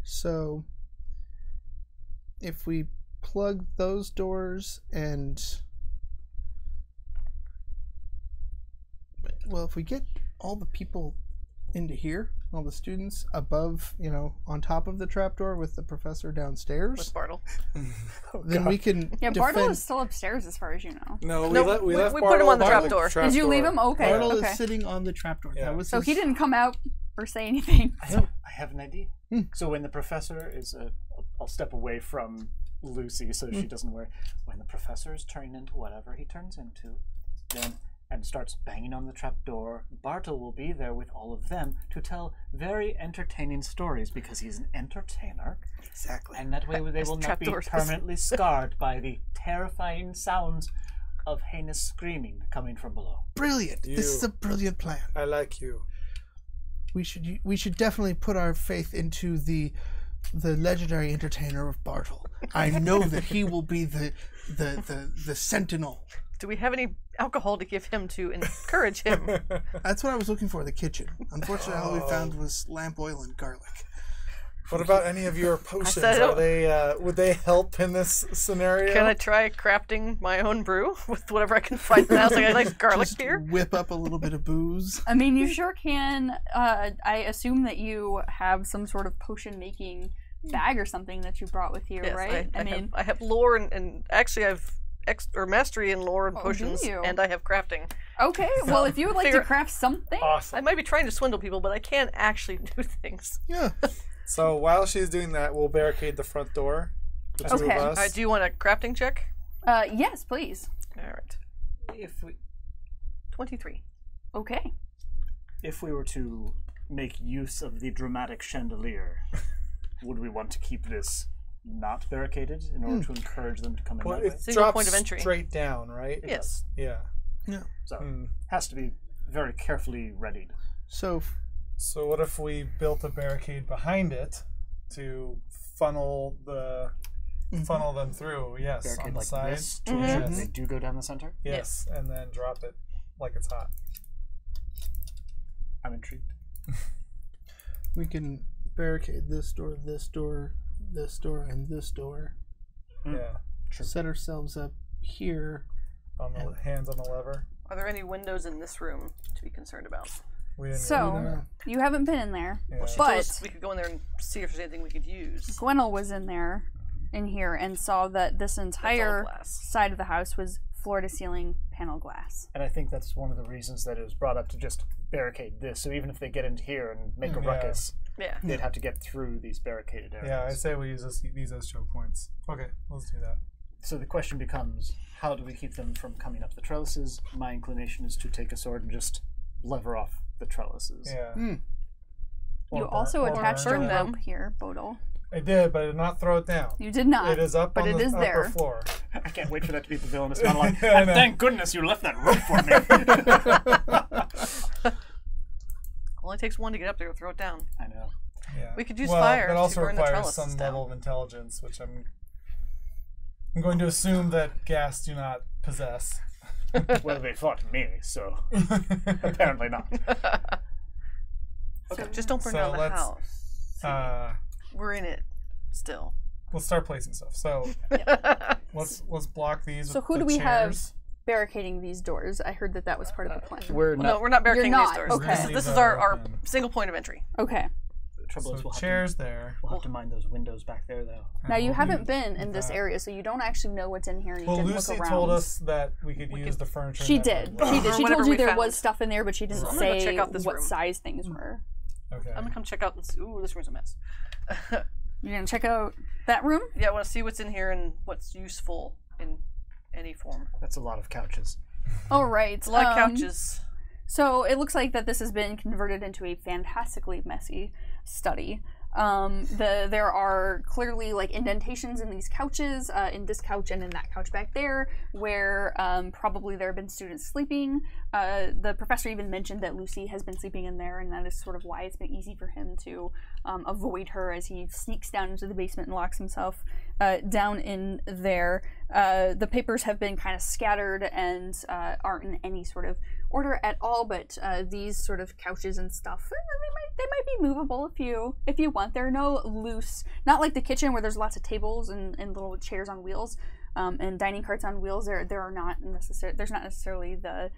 So if we plug those doors and if we get all the people into here, all the students above, on top of the trapdoor with the professor downstairs. With Bartle. Then we can Bartle is still upstairs as far as you know. No, we left we put him on the trapdoor. Did you leave him? Okay. Bartle is sitting on the trapdoor. Yeah. That was so he didn't come out or say anything. I have an idea. So when the professor is... I'll step away from Lucy so she doesn't worry. When the professor is turning into whatever he turns into, then and starts banging on the trapdoor, Bartle will be there with all of them to tell very entertaining stories because he's an entertainer. Exactly. And that way they will not be trapdoors. permanently scarred by the terrifying sounds of heinous screaming coming from below. Brilliant. This is a brilliant plan. I like you. We should definitely put our faith into the legendary entertainer of Bartle. I know that he will be the sentinel. Do we have any alcohol to give him to encourage him? That's what I was looking for, the kitchen. Unfortunately, all we found was lamp oil and garlic. What about any of your potions? said Are they would they help in this scenario? Can I try crafting my own brew with whatever I can find in the house? Like I like garlic Just beer. whip up a little bit of booze. I mean, you sure can. I assume that you have some sort of potion making bag or something that you brought with you, Yes, right? I have lore and actually I've mastery in lore and Oh, do potions, you? and I have crafting. Okay, well, if you would like to figure- craft something, I Awesome. might be trying to swindle people, but I can't actually do things. Yeah. So while she's doing that, we'll barricade the front door. The two Okay. of us. Do you want a crafting check? yes, please. All right. If we 23. Okay. if we were to make use of the dramatic chandelier, would we want to keep this not barricaded in order to encourage them to come in Well, that way? it Single drops point of entry. straight down, right? Yes. Yeah. Yeah. So Mm. has to be very carefully readied. So So what if we built a barricade behind it to funnel them through? Yes, Barricade on the like side. this to ensure that Yes. they do go down the center. Yes, and then drop it like it's hot. I'm intrigued. we can barricade this door, this door, this door, and this door. Yeah. Set ourselves up here. On the hands on the lever. Are there any windows in this room to be concerned about? We didn't So, really know. you haven't been in there, Yeah. Told but us we could go in there and see if there's anything we could use. Gwendol was in here, and saw that this entire glass. side of the house was floor-to-ceiling panel glass. And I think that's one of the reasons that it was brought up to just barricade this. So even if they get into here and make a Yeah. ruckus, Yeah. they'd have to get through these barricaded areas. Yeah, I say we use these as choke points. Okay, let's do that. So the question becomes, how do we keep them from coming up the trellises? My inclination is to take a sword and just lever off the trellises. Yeah. You also attached a burn them. rope here, Bodil. I did, but I did not throw it down. You did not. It is up but on it the is upper there. floor. I can't wait for that to be the villainous monologue. I know. Thank goodness you left that rope for me. Only takes one to get up there. Throw it down. I know. Yeah. We could use well, fire That to also burn the requires trellises some down. level of intelligence, which I'm going to assume that gas do not possess. Well, they fought me, so apparently not. Okay. Just don't burn So down the let's- house. We're in it still. Let's start placing stuff. So let's block these. So with who the do we have chairs. barricading these doors? I heard that was part of the plan. We're Well, no, we're not barricading not, these doors. okay. This These is are our open. single point of entry. Okay. The trouble is So we'll chairs there. have to mind those windows back there, though. Now, you we'll haven't do been in this that. area, so you don't actually know what's in here, and you Well, didn't Lucy look around. told us that we could use the furniture. She in that did. room. She did. She Whatever told you we there found. was stuff in there, but she didn't I'm gonna go say check out this what room. size things were. Okay. I'm gonna come check out and see. Ooh, this room's a mess. You're gonna check out that room? Yeah, I want to see what's in here and what's useful in any form. That's a lot of couches. All right. It's a lot of couches. So it looks like that this has been converted into a fantastically messy study. There are clearly like indentations in these couches, in this couch and in that couch back there, where probably there have been students sleeping. The professor even mentioned that Lucy has been sleeping in there, and that is sort of why it's been easy for him to avoid her as he sneaks down into the basement and locks himself down in there. The papers have been kind of scattered and aren't in any sort of order at all, but these sort of couches and stuff, they might be movable if you want. They're no loose, not like the kitchen where there's lots of tables and little chairs on wheels and dining carts on wheels. There's not necessarily the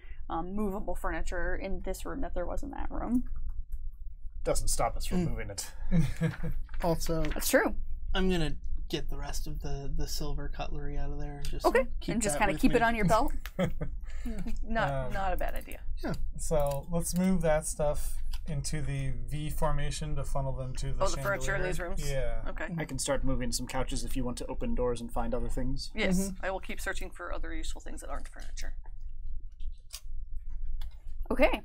movable furniture in this room that there was in that room. Doesn't stop us from moving it. Also, That's true. I'm gonna get the rest of the silver cutlery out of there and just keep And just that kind of with keep me. it on your belt. Not a bad idea. So let's move that stuff into the V formation to funnel them to the Oh, the furniture in chandelier. these rooms? Yeah. Okay. I can start moving some couches if you want to open doors and find other things. Yes, I will keep searching for other useful things that aren't furniture. Okay.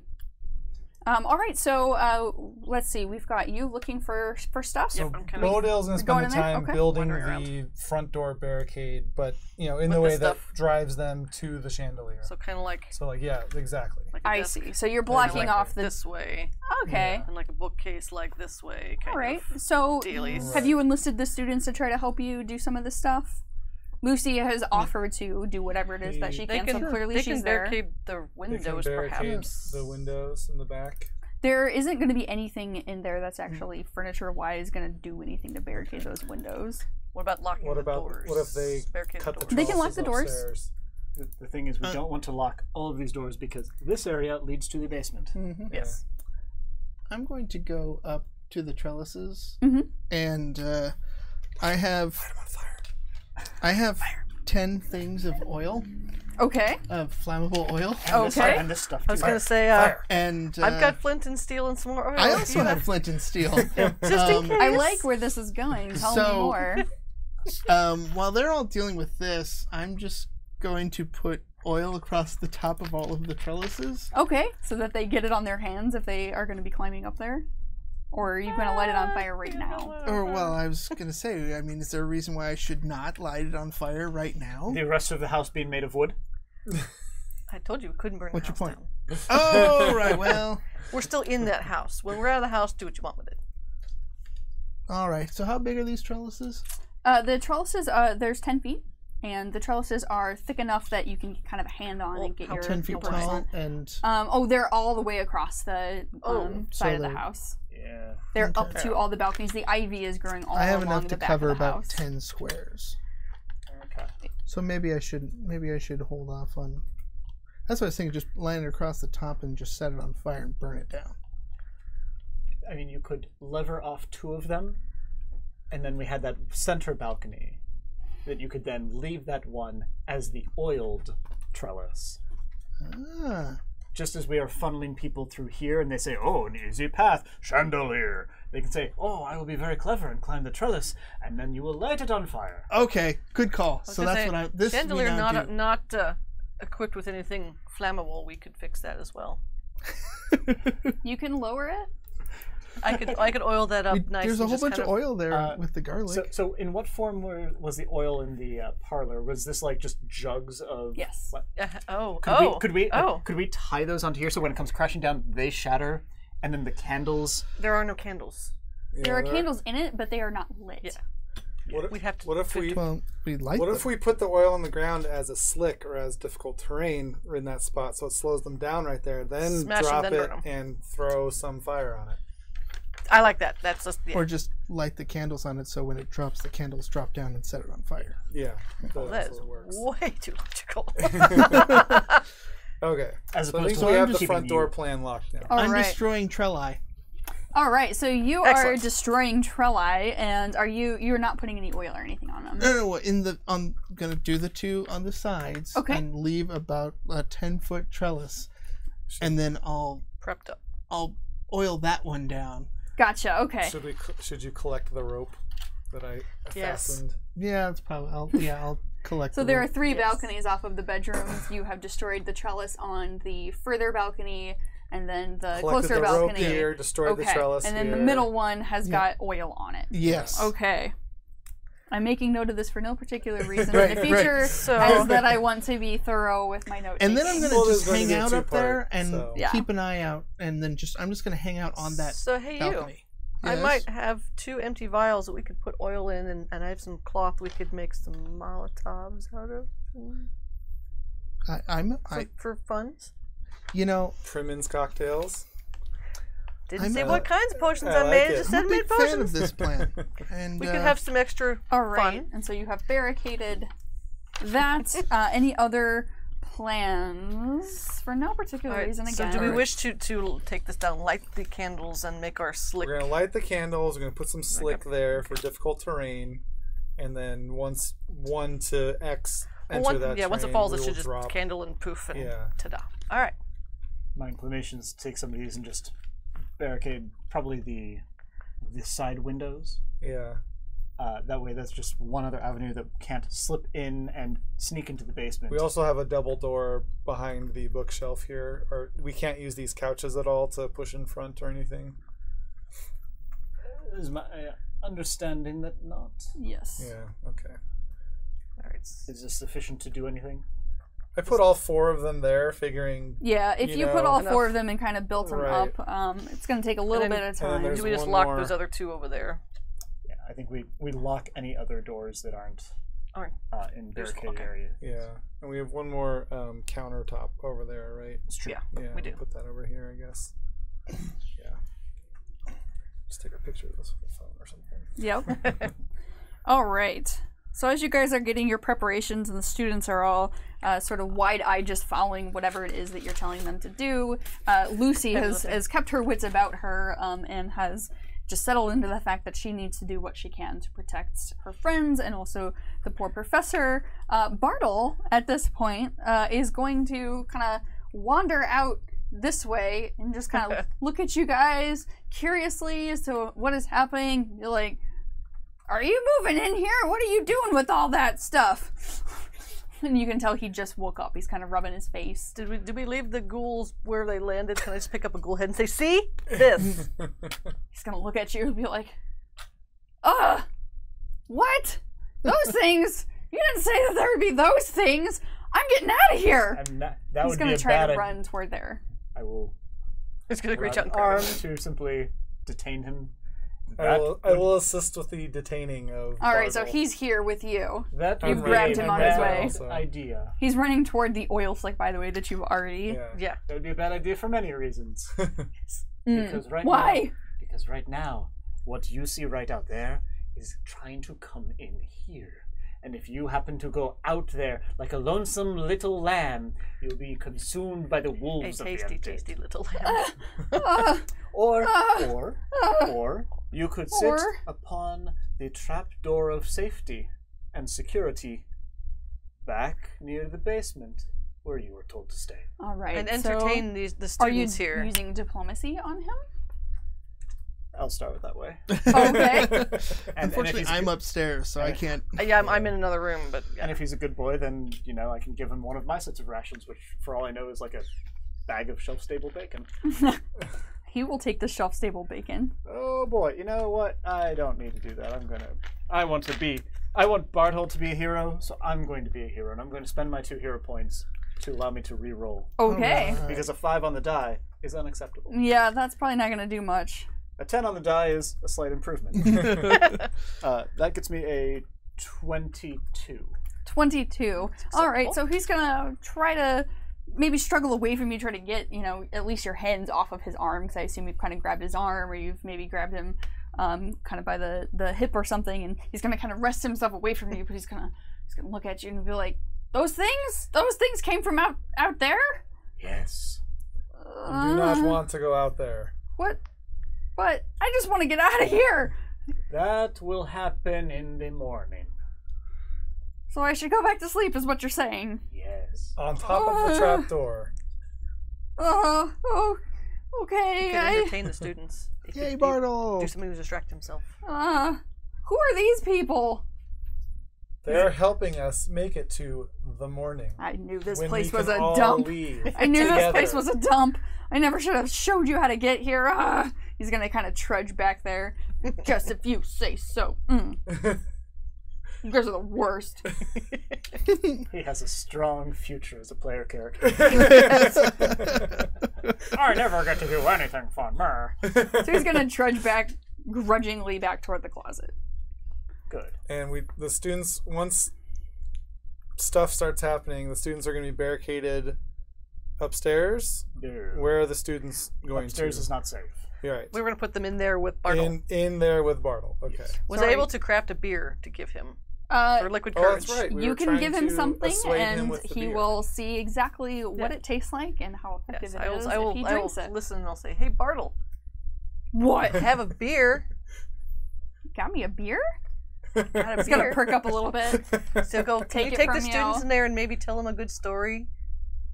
All right, so let's see. We've got you looking for stuff. So I'm kind of Bodale's going to going spend the in there? time Okay. building Wandering the front door barricade, but in With the the way that stuff. drives them to the chandelier. so kind of like, So like, yeah, exactly. like a I desk see. So you're blocking Exactly. off the. this way, Okay. and like a bookcase like this way. Kind All right. of So dealies. have you enlisted the students to try to help you do some of this stuff? Lucy has offered to do whatever it is that she They can. can, So clearly they she's can there. barricade the They can windows, barricade perhaps. the windows in the back. There isn't going to be anything in there that's actually furniture-wise going to do anything to barricade those windows. What about locking What the about doors? what if they Barricade cut the doors. They can lock trusses the doors. upstairs? The thing is, we don't want to lock all of these doors because this area leads to the basement. Yes. I'm going to go up to the trellises, Mhm. and I have 10 things of oil, Okay. of flammable oil, Okay. And this stuff I was too. going to say, and I've got flint and steel and some more oil. I if also you have flint and steel. Just in case. I like where this is going. Tell me So- more. While they're all dealing with this, I'm just going to put oil across the top of all of the trellises. Okay, so that they get it on their hands if they are going to be climbing up there? Or are you going to light it on fire right now? Or, well, I was going to say, I mean, is there a reason why I should not light it on fire right now? The rest of the house being made of wood. I told you we couldn't burn What's the your house point? down. Oh, right, well, We're still in that house. When we're out of the house, do what you want with it. all right. So how big are these trellises? The trellises, there's 10 feet, and the trellises are thick enough that you can kind of hand on and get your 10 feet your works tall on. and... They're all the way across the so side of the they're- house. Yeah. They're up to all the balconies. The ivy is growing all I have along enough the to back cover of the about house. 10 squares. Okay. So maybe I should hold off on... That's what I was thinking, just line it across the top and just set it on fire and burn it down. I mean, you could lever off 2 of them, and then we had that center balcony that you could then leave that one as the oiled trellis. Ah, Just as we are funneling people through here and they say, oh, an easy path, chandelier. They can say, oh, I will be very clever and climb the trellis, and then you will light it on fire. okay, good call. I was So gonna that's say, what I... This chandelier we now do. not equipped with anything flammable. We could fix that as well. You can lower it? I could oil that up nice. There's a and whole just bunch kind of oil there with the garlic. So in what form was the oil in the parlor? Was this like just jugs of... Yes. What? Could Could we tie those onto here so when it comes crashing down, they shatter, and then the candles... There are no candles. There are candles in it, but they are not lit. Yeah. What We'd have to. What if we? Well, we light What them. if we put the oil on the ground as a slick or as difficult terrain in that spot, so it slows them down right there? Then Smash 'em, drop then it burn 'em. and throw some fire on it. I like that. That's just. Yeah. Or just light the candles on it so when it drops, the candles drop down and set it on fire. Yeah, That is also works. way too logical. Okay, As so I opposed think to we have just the front keeping door you- plan locked now. All I'm right. destroying trelli. All right. So you are Excellent. destroying trelli, and you're not putting any oil or anything on them? No, I'm gonna do the 2 on the sides Okay. and leave about a 10-foot trellis, and then I'll Prepped up. oil that one down. Gotcha. Okay. Should you collect the rope that I Yes. fastened? Yeah, it's probably. I'll collect. So the there are rope. 3 balconies off of the bedrooms. You have destroyed the trellis on the further balcony, and then the Collected closer the balcony. rope here, destroyed the trellis and then the here. middle one has got oil on it. Yes. Okay. I'm making note of this for no particular reason Right, in the right. future, So- as that I want to be thorough with my notes. And then I'm gonna Well, just there's going to hang be a out up two-part, there and so- Yeah. keep an eye out, and then I'm just gonna hang out on that So hey, you. balcony. I Yes? might have 2 empty vials that we could put oil in, and I have some cloth we could make some Molotovs out of for funs. You know, Primmins cocktails. Didn't I'm say a- what kinds of potions I I like made. it. Just I'm said a I big made fan potions. of this plan, and We could have some extra All right. fun. And so you have barricaded that. Any other plans? For no particular All right, reason, so again. do we wish to take this down, light the candles, and make our slick? We're going to light the candles. We're going to put some slick there for difficult terrain. And then once 1 to X enter that once it terrain, falls, it we should will just drop. candle and poof and Yeah. ta-da. All right. My inclination is to take some of these and just barricade probably the side windows. Yeah. That way, that's just one other avenue that can't slip in and sneak into the basement. We also have a double door behind the bookshelf here, or we can't use these couches at all to push in front or anything. Is my understanding that not? Yes. Yeah, okay. All right. Is this sufficient to do anything? I put all 4 of them there, figuring... Yeah, if you know, put all enough. 4 of them and kind of built them Right. up, it's going to take a little And then- bit of and then time. there's Do we just one lock more. those other 2 over there? Yeah, I think we lock any other doors that aren't Alright. in There's- barricaded okay. area. Yeah, and we have one more countertop over there, right? It's true. Yeah. Yeah, we we'll do. put that over here, I guess. Yeah. Just take a picture of this with a phone or something. Yep. All right. So as you guys are getting your preparations and the students are all sort of wide-eyed just following whatever it is that you're telling them to do, Lucy has kept her wits about her and has just settled into the fact that she needs to do what she can to protect her friends and also the poor professor. Bartle, at this point, is going to kind of wander out this way and just kind of look at you guys curiously as to what is happening. You're like, are you moving in here? What are you doing with all that stuff? And you can tell he just woke up. He's kind of rubbing his face. Did we leave the ghouls where they landed? Can I just pick up a ghoul head and say, see? This. He's gonna look at you and be like, what? Those things? You didn't say that there would be those things. I'm getting out of here. That He's would gonna be a try bad to idea. run toward there. I will It's gonna reach out and arm grab him. to simply detain him. I will assist with the detaining of All right, so Bartle. he's here with you. That You've would be grabbed a him on his bad way. Idea. He's running toward the oil slick, by the way, that you've already. Yeah. Yeah. That would be a bad idea for many reasons. Mm. Because right Why? now, because right now, what you see right out there is trying to come in here. And if you happen to go out there like a lonesome little lamb, you'll be consumed by the A wolves of the tasty, undead. tasty little lamb. Or you could sit Or- upon the trap door of safety and security back near the basement where you were told to stay. All right. And so entertain the are you students here. using diplomacy on him? I'll start with that way. Okay. And Unfortunately, if he's I'm upstairs, so I can't. Yeah, I'm in another room, but And if he's a good boy, then, I can give him one of my sets of rations, which, for all I know, is like a bag of shelf-stable bacon. He will take the shelf-stable bacon. Oh boy, you know what? I don't need to do that. I want Barthold to be a hero, so I'm going to be a hero, and I'm going to spend my 2 hero points to allow me to re-roll. Okay. Because a 5 on the die is unacceptable. Yeah, that's probably not going to do much. A 10 on the die is a slight improvement. That gets me a 22. 22. All right, so he's going to try to maybe struggle away from you, try to get, at least your hands off of his arm, because I assume you've kind of grabbed his arm, or you've maybe grabbed him kind of by the hip or something, and he's going to kind of wrest himself away from you, but he's going to look at you and be like, those things came from out there? Yes. I do not want to go out there. What? But I just want to get out of here. That will happen in the morning. So I should go back to sleep, is what you're saying. Yes. On top of the trapdoor. Oh, okay. you can entertain the students. He Yay, could Bartle! do something to distract himself. Who are these people? They're helping us make it to the morning. I knew this when place we was can a all dump. leave I knew this together. place was a dump. I never should have showed you how to get here. He's gonna kind of trudge back there. Just if you say so. You guys are the worst. He has a strong future as a player character. I never get to do anything fun. So he's gonna trudge back, grudgingly back toward the closet. Good. And the students, once stuff starts happening, the students are going to be barricaded upstairs. No. Where are the students going Upstairs to? is not safe. You're right. We were going to put them in there with Bartle. In there with Bartle. Okay. Was Sorry. able to craft a beer to give him for liquid Oh, courage. that's right. We You were can trying give him to something, assuage him and with the he beer. will see exactly what Yeah. it tastes like and how effective Yes, it is I will if he drinks it. listen and I'll say, hey, Bartle, What? have a beer. Got me a beer? Got a It's gonna beer. perk up a little bit. So go, can Take you it take the from students you. in there and maybe tell them a good story?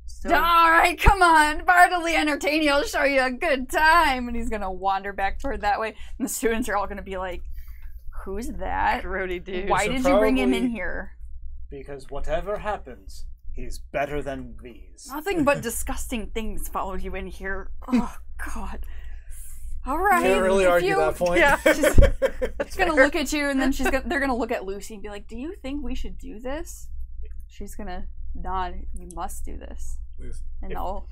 So, All right, come on, Bartley entertain you. I'll show you a good time. And he's gonna wander back toward that way, and the students are all gonna be like, Who's that? Grody dude. Why So did you bring him in probably- here? Because whatever happens, he's better than these. Nothing but disgusting things followed you in here. Oh, God. All right. Can't really if argue you- that point. Yeah. She's gonna look at you, and then they're gonna look at Lucy and be like, "Do you think we should do this?" She's gonna nod. You must do this, and they'll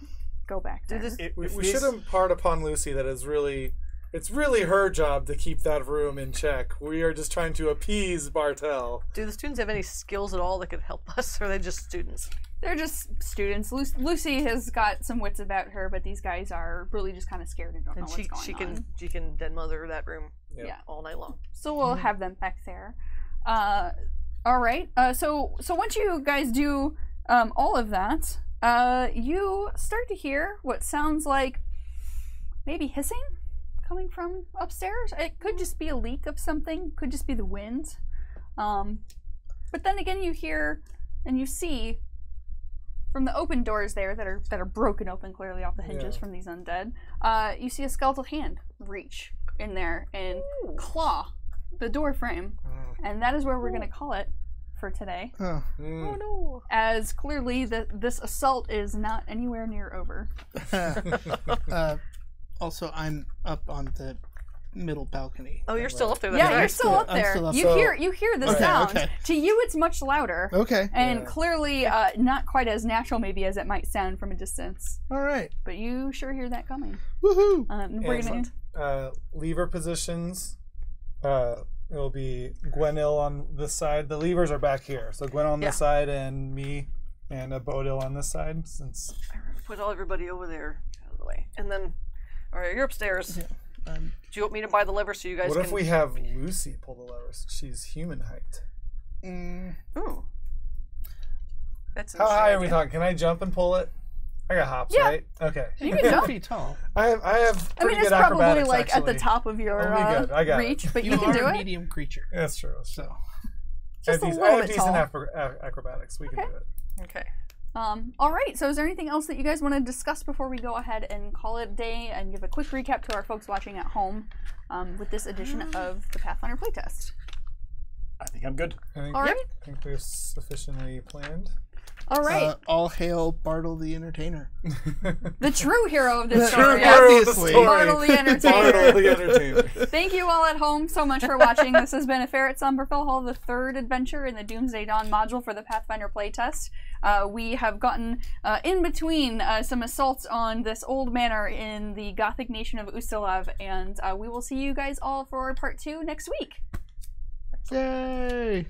go back there. We should impart upon Lucy that it's really her job to keep that room in check. We are just trying to appease Bartel. Do the students have any skills at all that could help us, or are they just students? They're just students. Lucy has got some wits about her, but these guys are really just kind of scared and don't know And what's going on. she can dead mother that room. Yeah. All night long. So we'll have them back there. All right. So once you guys do all of that, you start to hear what sounds like maybe hissing coming from upstairs. It could just be a leak of something. Could just be the wind. But then again, you hear and you see from the open doors there that are broken open clearly off the hinges from these undead. You see a skeletal hand reach in there and claw the door frame, and that is where we're going to call it for today. Oh. Oh no. As clearly this assault is not anywhere near over. Also, I'm up on the middle balcony. Oh, you're still up there. That's Yeah, right. you're still up I'm there. still up You there. hear the Okay, sound. okay. To you, it's much louder. Okay. And Yeah. clearly not quite as natural maybe as it might sound from a distance. All right. But you sure hear that coming. Woohoo! We're gonna Excellent. Lever positions. It'll be Gwenil on this side. The levers are back here. So Gwen on this side and me and Bodil on this side. Since Put everybody over there out of the way, and then, all right, you're upstairs. Yeah. Do you want me to buy the lever so you guys what can? if we have Lucy pull the levers? She's human height. Ooh. That's How high are we talking? Can I jump and pull it? I got hops, right? Okay. You can jump. Pretty tall. I have I pretty mean, it's good probably acrobatics, like at the actually. top of your I'll be good. I got it. reach, but You, you can are do a it. medium creature. That's true. So. Just a I little have bit decent tall. acrobatics. We can do it. Okay. All right. So, is there anything else that you guys want to discuss before we go ahead and call it a day and give a quick recap to our folks watching at home with this edition of the Pathfinder Playtest? I think I'm good. I All right. think we're sufficiently planned. All right. All hail Bartle the Entertainer. The true hero of this True story. hero. Obviously. Bartle the Entertainer. Bartle the Entertainer. Thank you all at home so much for watching. This has been A Fair at Sombrefell Hall, the third adventure in the Doomsday Dawn module for the Pathfinder Playtest. We have gotten in between some assaults on this old manor in the Gothic nation of Ustalav, and we will see you guys all for part 2 next week. Yay!